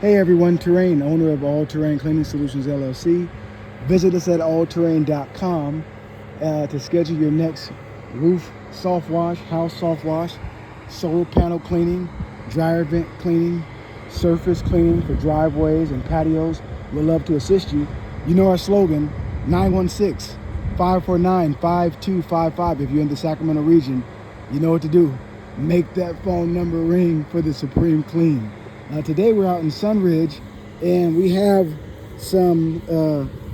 Hey everyone, Terrain, owner of All Terrain Cleaning Solutions LLC. Visit us at allterrain.com to schedule your next roof soft wash, house soft wash, solar panel cleaning, dryer vent cleaning, surface cleaning for driveways and patios. We'd love to assist you. You know our slogan, 916-549-5255. If you're in the Sacramento region, you know what to do. Make that phone number ring for the Supreme Clean. Today we're out in Sunridge and we have some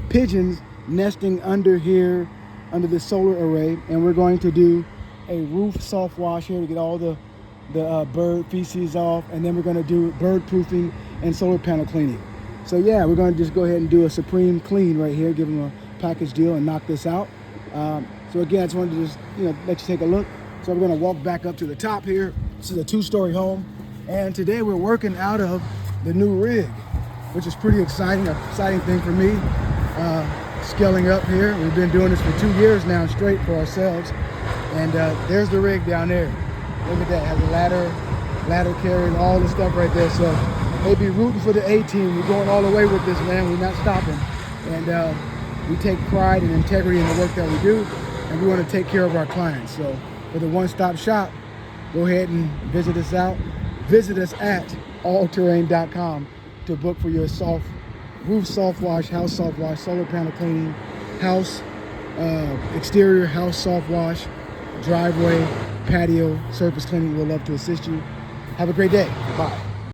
pigeons nesting under here, under the solar array, and we're going to do a roof soft wash here to get all the bird feces off, and then we're going to do bird proofing and solar panel cleaning. So yeah, we're going to just go ahead and do a Supreme Clean right here, give them a package deal and knock this out. So again, I just wanted to just let you take a look. So we're going to walk back up to the top here. This is a 2-story home. And today we're working out of the new rig, which is pretty exciting, an exciting thing for me. Scaling up here. We've been doing this for 2 years now straight for ourselves. And there's the rig down there. Look at that, it has a ladder carrying all the stuff right there. So they be rooting for the A-team. We're going all the way with this, man. We're not stopping. And we take pride and integrity in the work that we do, and we want to take care of our clients. So for the one-stop shop, go ahead and visit us out. Visit us at allterrain.com to book for your roof soft wash, house soft wash, solar panel cleaning, house exterior house soft wash, driveway, patio, surface cleaning. We'd love to assist you. Have a great day. Bye.